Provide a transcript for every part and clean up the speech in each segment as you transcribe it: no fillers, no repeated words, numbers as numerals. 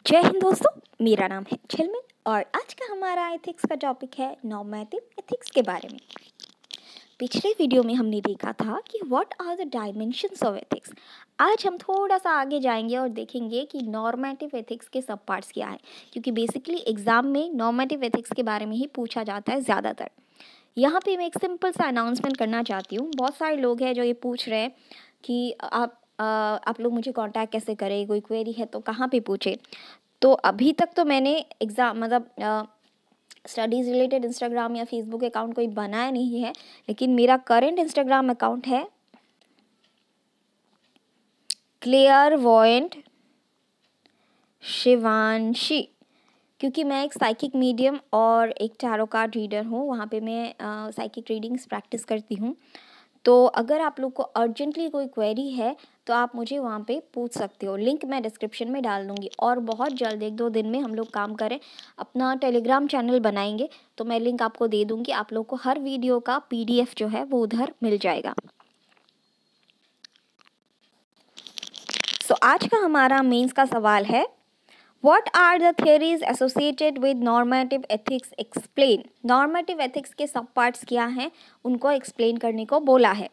जय हिंद दोस्तों, मेरा नाम है झिलमिल और आज का हमारा एथिक्स का टॉपिक है नॉर्मेटिव एथिक्स के बारे में। पिछले वीडियो में हमने देखा था कि what are the dimensions of ethics. आज हम थोड़ा सा आगे जाएंगे और देखेंगे कि नॉर्मेटिव एथिक्स के सब पार्ट्स क्या है, क्योंकि बेसिकली एग्जाम में नॉर्मेटिव एथिक्स के बारे में ही पूछा जाता है ज़्यादातर। यहाँ पे मैं एक सिंपल सा अनाउंसमेंट करना चाहती हूँ। बहुत सारे लोग हैं जो ये पूछ रहे हैं कि आप लोग मुझे कांटेक्ट कैसे करें, कोई क्वेरी है तो कहाँ पे पूछे। तो अभी तक तो मैंने स्टडीज़ रिलेटेड इंस्टाग्राम या फेसबुक अकाउंट कोई बनाया नहीं है, लेकिन मेरा करंट इंस्टाग्राम अकाउंट है क्लेयरवॉयंट शिवांशी, क्योंकि मैं एक साइकिक मीडियम और एक टैरो कार्ड रीडर हूँ। वहाँ पे मैं साइकिक रीडिंग्स प्रैक्टिस करती हूँ। तो अगर आप लोग को अर्जेंटली कोई क्वेरी है तो आप मुझे वहाँ पे पूछ सकते हो। लिंक मैं डिस्क्रिप्शन में डाल दूँगी और बहुत जल्द 1-2 दिन में हम लोग काम करें, अपना टेलीग्राम चैनल बनाएंगे तो मैं लिंक आपको दे दूँगी। आप लोग को हर वीडियो का PDF जो है वो उधर मिल जाएगा। आज का हमारा मेंस का सवाल है, What are the theories associated with normative ethics? Explain. Normative ethics के सब पार्ट्स क्या हैं उनको एक्सप्लेन करने को बोला है।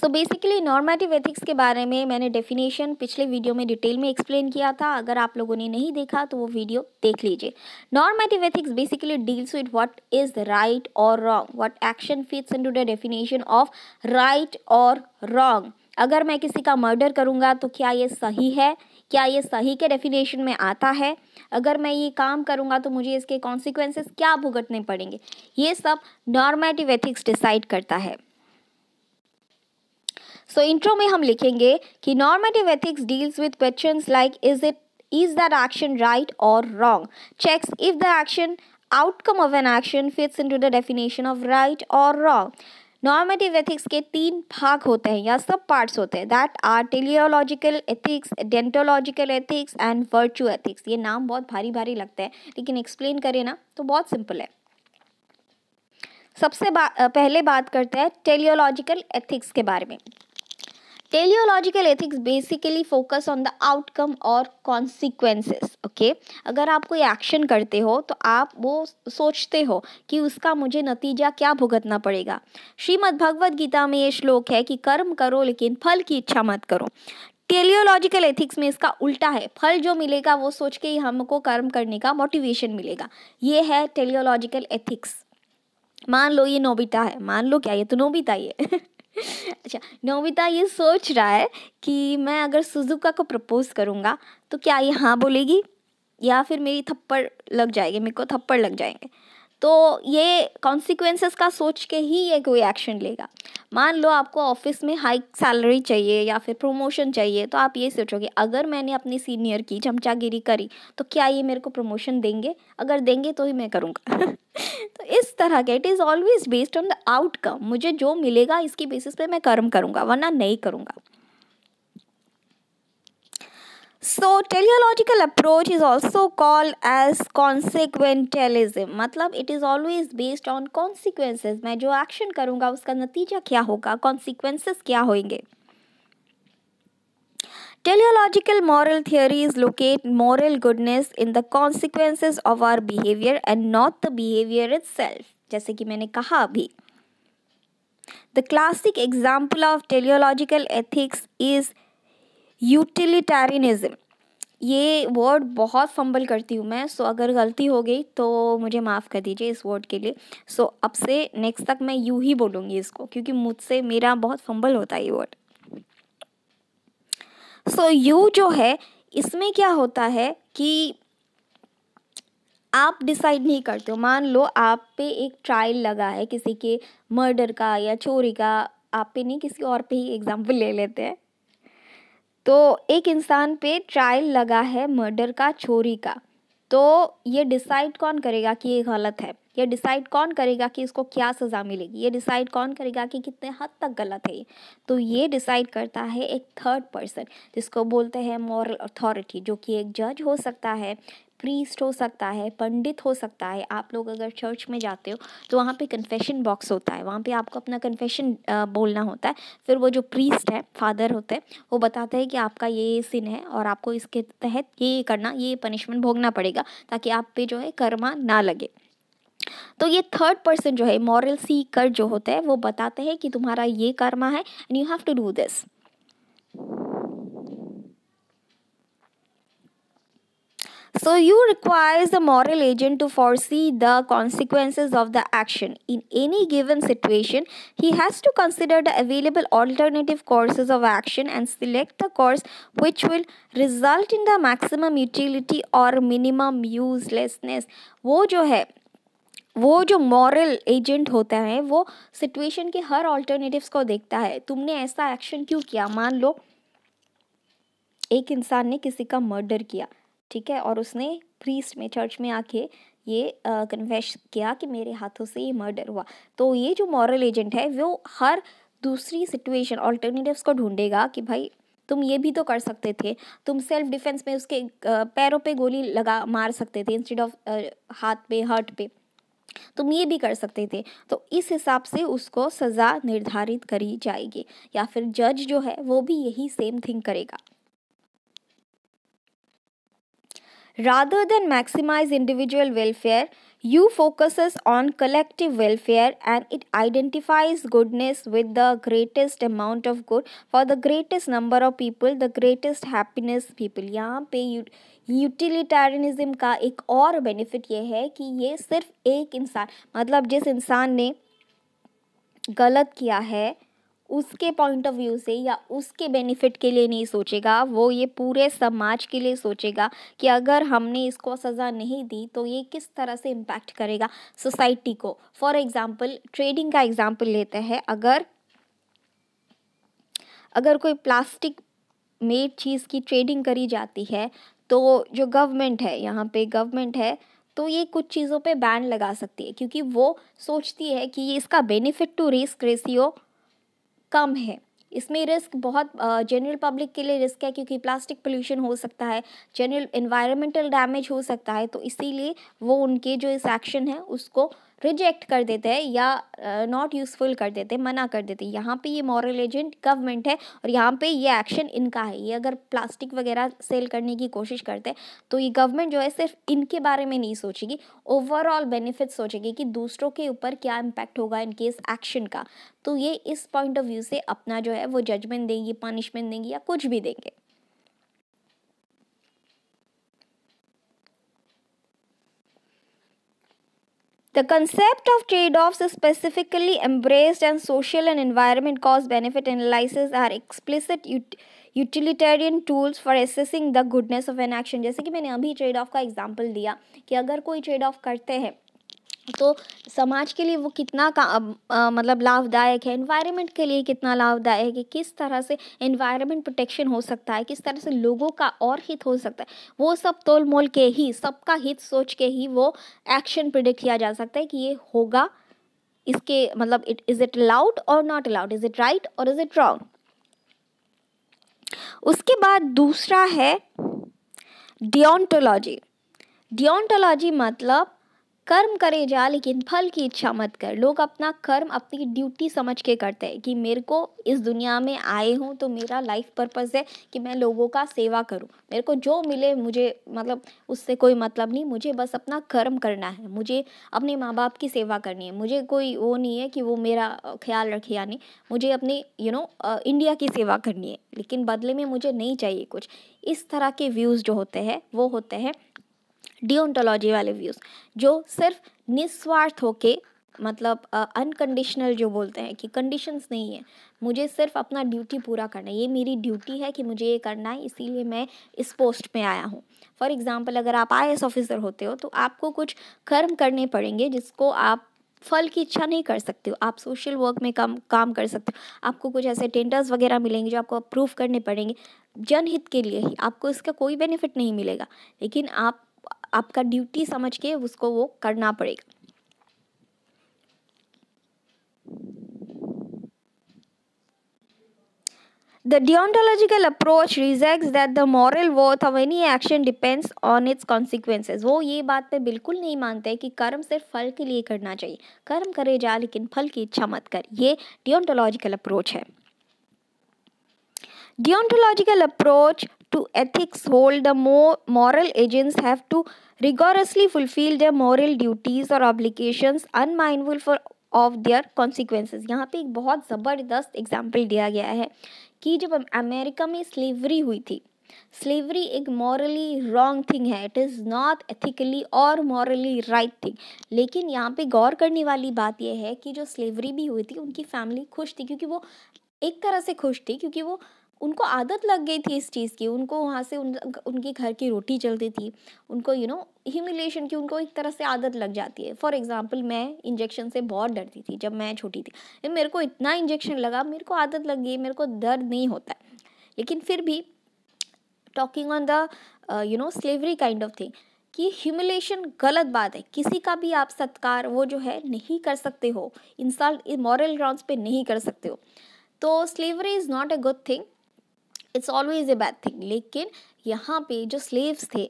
बेसिकली नॉर्मेटिव एथिक्स के बारे में मैंने डेफिनेशन पिछले वीडियो में डिटेल में एक्सप्लेन किया था। अगर आप लोगों ने नहीं देखा तो वो वीडियो देख लीजिए। Normative ethics basically deals with what is right और wrong, what action fits into the definition of right और रॉन्ग। अगर मैं किसी का मर्डर करूँगा तो क्या ये सही है, क्या ये सही के डेफिनेशन में आता है। अगर मैं ये काम करूँगा तो मुझे इसके कॉन्सिक्वेंसेस क्या भुगतने पड़ेंगे, ये सब नॉर्मेटिव एथिक्स डिसाइड करता है। इंट्रो में हम लिखेंगे कि normative ethics deals with questions like is that action right और wrong, checks if the action outcome of an action fits into the definition of right और रॉन्ग। नॉर्मेटिव एथिक्स के 3 भाग होते हैं या सब पार्ट्स होते हैं, that are teleological ethics, deontological ethics and virtue ethics. ये नाम बहुत भारी भारी लगता है, लेकिन एक्सप्लेन करें ना तो बहुत सिंपल है। सबसे पहले बात करते हैं टेलियोलॉजिकल एथिक्स के बारे में। Teleological ethics basically focus on the outcome और कॉन्सिक्वेंसेस। ओके, अगर आप कोई एक्शन करते हो तो आप वो सोचते हो कि उसका मुझे नतीजा क्या भुगतना पड़ेगा। श्रीमद् भगवद गीता में ये श्लोक है कि कर्म करो लेकिन फल की इच्छा मत करो। टेलियोलॉजिकल एथिक्स में इसका उल्टा है, फल जो मिलेगा वो सोच के ही हमको कर्म करने का मोटिवेशन मिलेगा। ये है टेलियोलॉजिकल एथिक्स। मान लो ये नोबिता है, मान लो क्या, ये तो नोबिता ही है अच्छा, नोबिता ये सोच रहा है कि मैं अगर सुजुका को प्रपोज करूँगा तो क्या ये हाँ बोलेगी या फिर मेरी थप्पड़ लग जाएगी, मेरे को थप्पड़ लग जाएंगे। तो ये कॉन्सिक्वेंसेस का सोच के ही ये कोई एक्शन लेगा। मान लो आपको ऑफिस में हाई सैलरी चाहिए या फिर प्रमोशन चाहिए, तो आप ये सोचोगे अगर मैंने अपनी सीनियर की चमचागिरी करी तो क्या ये मेरे को प्रमोशन देंगे, अगर देंगे तो ही मैं करूँगा तो इस तरह के it is always based on the outcome, मुझे जो मिलेगा इसकी बेसिस पे मैं कर्म करूँगा वरना नहीं करूँगा। So teleological approach is also called as consequentialism, मतलब it is always based on consequences। मैं जो एक्शन करूँगा उसका नतीजा क्या होगा, consequences क्या होंगे। Teleological moral theories locate moral goodness in the consequences of our behavior and not the behavior itself। जैसे कि मैंने कहा अभी, the classic example of teleological ethics is utilitarianism. ये वर्ड बहुत फंबल करती हूँ मैं, अगर गलती हो गई तो मुझे माफ़ कर दीजिए इस वर्ड के लिए। अब से नेक्स्ट तक मैं यूँ ही बोलूँगी इसको, क्योंकि मुझसे मेरा बहुत फंबल होता है ये वर्ड। यू जो है इसमें क्या होता है कि आप डिसाइड नहीं करते हो। मान लो आप पे एक ट्रायल लगा है किसी के मर्डर का या चोरी का, आप पे नहीं किसी और पे ही एग्जाम्पल ले लेते हैं। तो एक इंसान पे ट्रायल लगा है मर्डर का, चोरी का, तो ये डिसाइड कौन करेगा कि ये गलत है, ये डिसाइड कौन करेगा कि इसको क्या सज़ा मिलेगी, ये डिसाइड कौन करेगा कि कितने हद तक गलत है ये, तो ये डिसाइड करता है एक थर्ड पर्सन जिसको बोलते हैं मॉरल अथॉरिटी, जो कि एक जज हो सकता है, प्रीस्ट हो सकता है, पंडित हो सकता है। आप लोग अगर चर्च में जाते हो तो वहाँ पे कन्फेशन बॉक्स होता है, वहाँ पे आपको अपना कन्फेशन बोलना होता है। फिर वो जो प्रीस्ट है, फादर होते हैं, वो बताते हैं कि आपका ये सिन है और आपको इसके तहत ये करना, ये पनिशमेंट भोगना पड़ेगा, ताकि आप पे जो है कर्मा ना लगे। तो ये थर्ड पर्सन जो है, मॉरल सीकर जो होता है, वो बताते हैं कि तुम्हारा ये कर्मा है and you have to do this. So you requires the moral agent to foresee the consequences of the action. In any given situation, he has to consider the available alternative courses of action and select the course which will result in the maximum utility or minimum uselessness. वो जो moral agent होता है, वो situation के हर alternatives को देखता है। तुमने ऐसा एक्शन क्यों किया? मान लो एक इंसान ने किसी का मर्डर किया, ठीक है, और उसने प्रीस्ट में, चर्च में आके ये कन्फेस किया कि मेरे हाथों से ये मर्डर हुआ। तो ये जो मॉरल एजेंट है, वो हर दूसरी सिचुएशन, ऑल्टरनेटिव्स को ढूंढेगा कि भाई तुम ये भी तो कर सकते थे, तुम सेल्फ डिफेंस में उसके पैरों पे गोली लगा मार सकते थे इंस्टेड ऑफ हाथ पे, हर्ट पे, तुम ये भी कर सकते थे। तो इस हिसाब से उसको सज़ा निर्धारित करी जाएगी, या फिर जज जो है वो भी यही सेम थिंग करेगा। Rather than maximize individual welfare, you focuses on collective welfare, and it identifies goodness with the greatest amount of good for the greatest number of people, the greatest happiness people. यहाँ पे utilitarianism का एक और benefit ये है कि ये सिर्फ एक इंसान, मतलब जिस इंसान ने गलत किया है उसके पॉइंट ऑफ व्यू से या उसके बेनिफिट के लिए नहीं सोचेगा, वो ये पूरे समाज के लिए सोचेगा कि अगर हमने इसको सज़ा नहीं दी तो ये किस तरह से इम्पैक्ट करेगा सोसाइटी को। फॉर एग्जांपल, ट्रेडिंग का एग्जांपल लेते हैं। अगर कोई प्लास्टिक मेड चीज़ की ट्रेडिंग करी जाती है, तो जो गवर्नमेंट है, यहाँ पे गवर्नमेंट है, तो ये कुछ चीज़ों पे बैन लगा सकती है, क्योंकि वो सोचती है कि ये इसका बेनिफिट टू रिस्क रेशियो कम है। इसमें रिस्क बहुत जनरल पब्लिक के लिए रिस्क है, क्योंकि प्लास्टिक पोल्यूशन हो सकता है, जनरल एनवायरमेंटल डैमेज हो सकता है। तो इसीलिए वो उनके जो इस एक्शन है उसको रिजेक्ट कर देते हैं या नॉट यूज़फुल कर देते हैं, मना कर देते हैं। यहाँ पे ये मॉरल एजेंट गवर्नमेंट है और यहाँ पे ये एक्शन इनका है। ये अगर प्लास्टिक वगैरह सेल करने की कोशिश करते हैं तो ये गवर्नमेंट जो है सिर्फ इनके बारे में नहीं सोचेगी, ओवरऑल बेनिफिट सोचेगी कि दूसरों के ऊपर क्या इम्पैक्ट होगा इनके इस एक्शन का। तो ये इस पॉइंट ऑफ व्यू से अपना जो है वो जजमेंट देंगी, पनिशमेंट देंगी या कुछ भी देंगे। The concept of trade-offs is specifically embraced, and social and environment cost benefit analysis are explicit utilitarian tools for assessing the goodness of an action. जैसे कि मैंने अभी ट्रेड ऑफ का एग्जांपल दिया कि अगर कोई ट्रेड ऑफ करते हैं तो समाज के लिए वो कितना मतलब लाभदायक है, एनवायरनमेंट के लिए कितना लाभदायक है, किस तरह से एनवायरनमेंट प्रोटेक्शन हो सकता है, किस तरह से लोगों का और हित हो सकता है, वो सब तोल मोल के ही, सबका हित सोच के ही वो एक्शन प्रिडिक्ट किया जा सकता है कि ये होगा, इसके मतलब इज इट अलाउड और not allowed, is it right और इज इट रॉन्ग। उसके बाद दूसरा है डियोंटोलॉजी। डियोंटोलॉजी मतलब कर्म करे जा लेकिन फल की इच्छा मत कर। लोग अपना कर्म अपनी ड्यूटी समझ के करते हैं कि मेरे को इस दुनिया में आए हूँ तो मेरा लाइफ पर्पस है कि मैं लोगों का सेवा करूँ, मेरे को जो मिले मुझे मतलब उससे कोई मतलब नहीं, मुझे बस अपना कर्म करना है, मुझे अपने माँ बाप की सेवा करनी है, मुझे कोई वो नहीं है कि वो मेरा ख्याल रखे या नहीं, मुझे अपनी इंडिया की सेवा करनी है, लेकिन बदले में मुझे नहीं चाहिए कुछ। इस तरह के व्यूज़ जो होते हैं वो होते हैं डियोंटोलॉजी वाले व्यूज़, जो सिर्फ निस्वार्थ होके मतलब अनकंडीशनल जो बोलते हैं कि कंडीशंस नहीं है, मुझे सिर्फ अपना ड्यूटी पूरा करना है, ये मेरी ड्यूटी है कि मुझे ये करना है, इसीलिए मैं इस पोस्ट में आया हूँ। फॉर एग्जांपल, अगर आप IAS ऑफिसर होते हो तो आपको कुछ कर्म करने पड़ेंगे जिसको आप फल की इच्छा नहीं कर सकते हो। आप सोशल वर्क में काम कर सकते हो, आपको कुछ ऐसे टेंडर्स वगैरह मिलेंगे जो आपको अप्रूव करने पड़ेंगे जनहित के लिए ही, आपको इसका कोई बेनिफिट नहीं मिलेगा, लेकिन आपका ड्यूटी समझ के उसको वो करना पड़ेगा। The deontological approach rejects that the moral worth of any action depends on its consequences. वो ये बात पे बिल्कुल नहीं मानते कि कर्म सिर्फ फल के लिए करना चाहिए, कर्म करे जा लेकिन फल की इच्छा मत कर. ये deontological approach है. Deontological approach to ethics hold the moral agents have to rigorously fulfill their moral duties or obligations unmindful of their consequences. यहाँ पे एक बहुत ज़बरदस्त एग्जाम्पल दिया गया है कि जब अमेरिका में स्लेवरी हुई थी, स्लेवरी एक मॉरली रॉन्ग थिंग है, इट इज़ नॉट एथिकली और मॉरली राइट थिंग. लेकिन यहाँ पे गौर करने वाली बात यह है कि जो स्लेवरी भी हुई थी उनकी फैमिली खुश थी, क्योंकि वो एक तरह से खुश थी क्योंकि वो उनको आदत लग गई थी इस चीज़ की, उनको वहाँ से उनके घर की रोटी चलती थी, उनको ह्यूमिलेशन की उनको एक तरह से आदत लग जाती है. फॉर एग्जांपल मैं इंजेक्शन से बहुत डरती थी जब मैं छोटी थी. मेरे को इतना इंजेक्शन लगा, मेरे को आदत लग गई, मेरे को दर्द नहीं होता है. लेकिन फिर भी talking on the slavery kind of thing कि ह्यूमिलेशन गलत बात है. किसी का भी आप सत्कार वो जो है नहीं कर सकते हो, इंसल्ट मॉरल ग्राउंड्स पे नहीं कर सकते हो. तो slavery is not a good thing, it's always a bad thing. लेकिन यहाँ पे जो स्लेव्स थे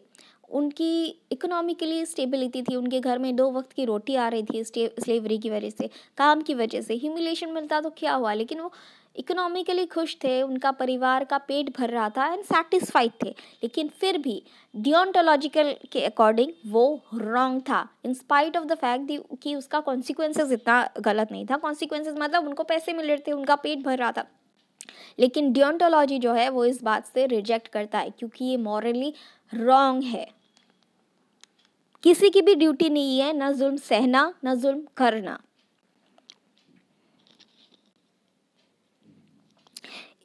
उनकी इकोनॉमिकली स्टेबिलिटी थी, उनके घर में 2 वक्त की रोटी आ रही थी स्लेवरी की वजह से, काम की वजह से. ह्यूमिलेशन मिलता तो क्या हुआ, लेकिन वो इकोनॉमिकली खुश थे, उनका परिवार का पेट भर रहा था एंड सेटिस्फाइड थे. लेकिन फिर भी डियोंटोलॉजिकल के अकॉर्डिंग वो रॉन्ग था, in spite of the fact कि उसका कॉन्सिक्वेंसेस इतना गलत नहीं था. कॉन्सिक्वेंसेस मतलब उनको पैसे मिल रहे थे, उनका पेट भर रहा था. लेकिन डियोंटोलॉजी जो है वो इस बात से रिजेक्ट करता है क्योंकि ये मॉरली रॉन्ग है. किसी की भी ड्यूटी नहीं है ना जुल्म सहना ना जुल्म करना.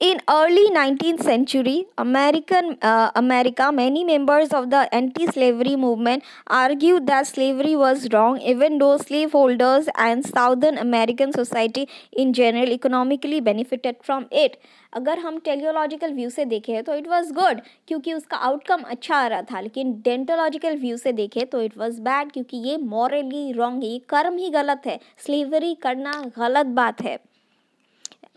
In early 19th century America, many members of the anti-slavery movement argued that slavery was wrong, even though slaveholders and Southern American society in general economically benefited from it. अगर हम टेलियोलॉजिकल व्यू से देखें तो it was good क्योंकि उसका outcome अच्छा आ रहा था. लेकिन डेंटोलॉजिकल व्यू से देखें तो इट वाज बैड क्योंकि ये मॉरली रॉन्ग है, ये कर्म ही गलत है, स्लेवरी करना गलत बात है.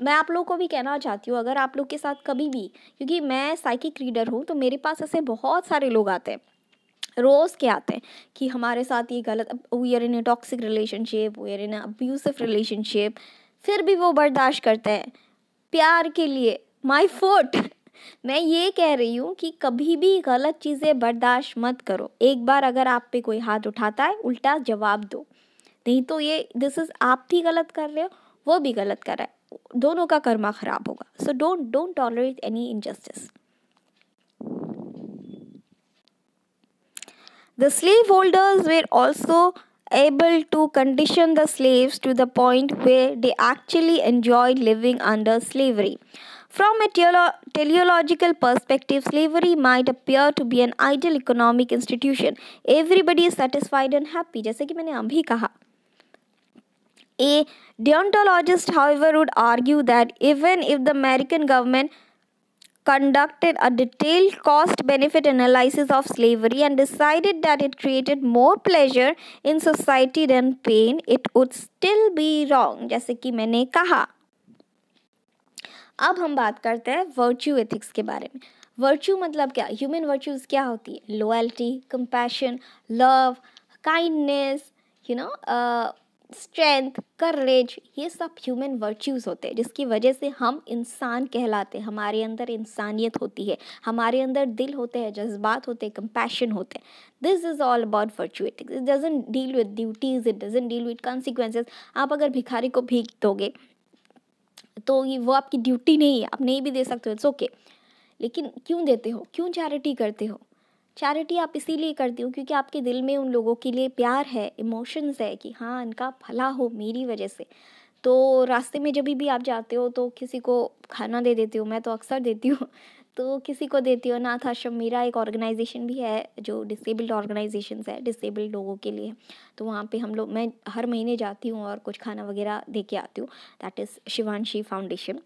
मैं आप लोगों को भी कहना चाहती हूँ, अगर आप लोग के साथ कभी भी, क्योंकि मैं साइकिक रीडर हूँ तो मेरे पास ऐसे बहुत सारे लोग आते हैं, रोज़ के आते हैं कि हमारे साथ ये गलत, we are in a toxic relationship, we are in abusive relationship, फिर भी वो बर्दाश्त करते हैं प्यार के लिए. My foot. मैं ये कह रही हूँ कि कभी भी गलत चीज़ें बर्दाश्त मत करो. एक बार अगर आप पे कोई हाथ उठाता है उल्टा जवाब दो, नहीं तो ये दिस इज़ आप भी गलत कर रहे हो, वो भी गलत कर रहा है, दोनों का कर्मा खराब होगा. So don't tolerate any injustice. The slaveholders were also able to condition the slaves to the point where they actually enjoyed living under slavery. From a teleological perspective, slavery might appear to be an ideal economic institution. Everybody is satisfied and happy, जैसे कि मैंने अभी कहा. A deontologist, however, would argue that even if the American government conducted a detailed cost-benefit analysis of slavery and decided that it created more pleasure in society than pain, it would still be wrong. जैसे कि मैंने कहा. अब हम बात करते हैं virtue ethics के बारे में. वर्च्यू मतलब क्या? ह्यूमन वर्च्यूज क्या होती है? Loyalty, compassion, love, kindness, strength, courage, ये सब ह्यूमन वर्च्यूज़ होते हैं जिसकी वजह से हम इंसान कहलाते हैं. हमारे अंदर इंसानियत होती है, हमारे अंदर दिल होते हैं, जज्बात होते हैं, कंपैशन होते हैं. This is all about virtue ethics. It doesn't deal with duties, it doesn't deal with consequences. आप अगर भिखारी को भीख दोगे तो ये वो आपकी ड्यूटी नहीं है, आप नहीं भी दे सकते हो, इट्स ओके. लेकिन क्यों देते हो? क्यों चैरिटी करते हो? चैरिटी आप इसीलिए करती हो क्योंकि आपके दिल में उन लोगों के लिए प्यार है, इमोशंस है कि हाँ इनका भला हो मेरी वजह से. तो रास्ते में जब भी आप जाते हो तो किसी को खाना दे देती हो, मैं तो अक्सर देती हूँ. तो किसी को देती हो. अनाथ आश्रम, मेरा एक ऑर्गेनाइजेशन भी है जो डिसेबल्ड ऑर्गेनाइजेशंस है, डिसेबल्ड लोगों के लिए. तो वहाँ पे मैं हर महीने जाती हूँ और कुछ खाना वगैरह दे के आती हूँ. That is Shivanshi foundation.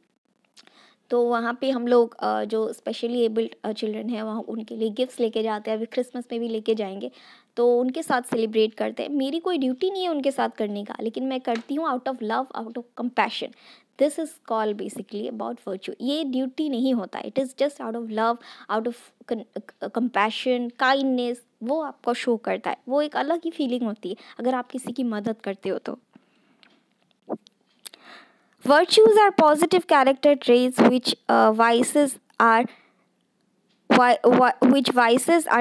तो वहाँ पे हम लोग जो स्पेशली एबल्ड चिल्ड्रन हैं वहाँ उनके लिए गिफ्ट्स लेके जाते हैं, अभी क्रिसमस में भी लेके जाएंगे, तो उनके साथ सेलिब्रेट करते हैं। मेरी कोई ड्यूटी नहीं है उनके साथ करने का, लेकिन मैं करती हूँ out of love, out of compassion. This is call basically about virtue. ये ड्यूटी नहीं होता, it is just out of love, out of compassion, kindness, वो आपको शो करता है। वो एक अलग ही फीलिंग होती है अगर आप किसी की मदद करते हो तो। Virtues are positive character traits which vices are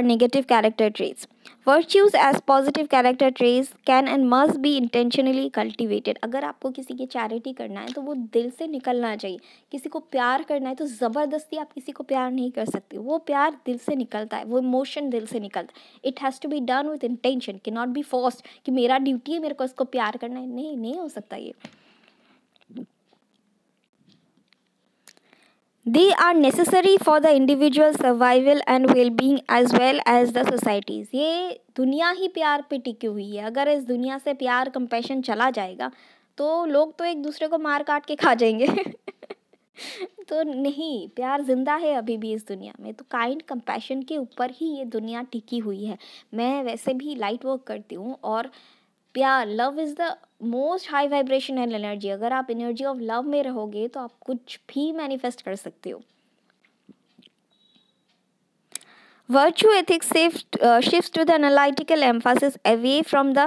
negative character traits. Virtues as positive character traits can and must be intentionally cultivated. अगर आपको किसी की चैरिटी करना है तो वो दिल से निकलना चाहिए। किसी को प्यार करना है तो ज़बरदस्ती आप किसी को प्यार नहीं कर सकते। वो प्यार दिल से निकलता है, वो इमोशन दिल से निकलता है। It has to be done with intention, can not be forced कि मेरा ड्यूटी है मेरे को इसको प्यार करना है। नहीं, नहीं हो सकता ये। They are necessary for the individual survival and well-being as well as the societies. ये दुनिया ही प्यार पे टिकी हुई है। अगर इस दुनिया से प्यार कंपैशन चला जाएगा तो लोग तो एक दूसरे को मार काट के खा जाएंगे। तो नहीं, प्यार जिंदा है अभी भी इस दुनिया में। तो काइंड कंपैशन के ऊपर ही ये दुनिया टिकी हुई है। मैं वैसे भी लाइट वर्क करती हूँ और प्यार, love is the most high vibrational energy. अगर आप एनर्जी ऑफ लव में रहोगे तो आप कुछ भी मैनिफेस्ट कर सकते हो। Virtue ethics shifts to the analytical emphasis away from the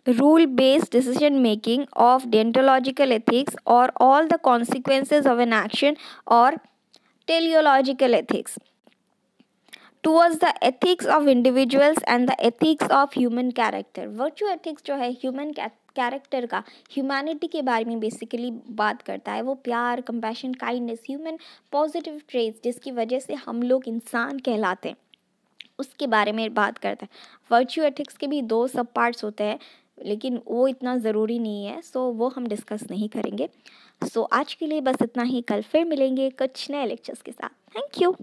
rule-based decision making of deontological ethics or all the consequences of an action or teleological ethics towards the ethics of individuals and the ethics of human character. Virtue ethics जो है human character का, humanity के बारे में basically बात करता है। वो प्यार, compassion, kindness, human positive traits जिसकी वजह से हम लोग इंसान कहलाते हैं, उसके बारे में बात करता है। वर्च्यू एथिक्स के भी 2 सब पार्ट्स होते हैं, लेकिन वो इतना ज़रूरी नहीं है, सो वो हम डिस्कस नहीं करेंगे। सो आज के लिए बस इतना ही। कल फिर मिलेंगे कुछ नए लेक्चर्स के साथ। Thank you.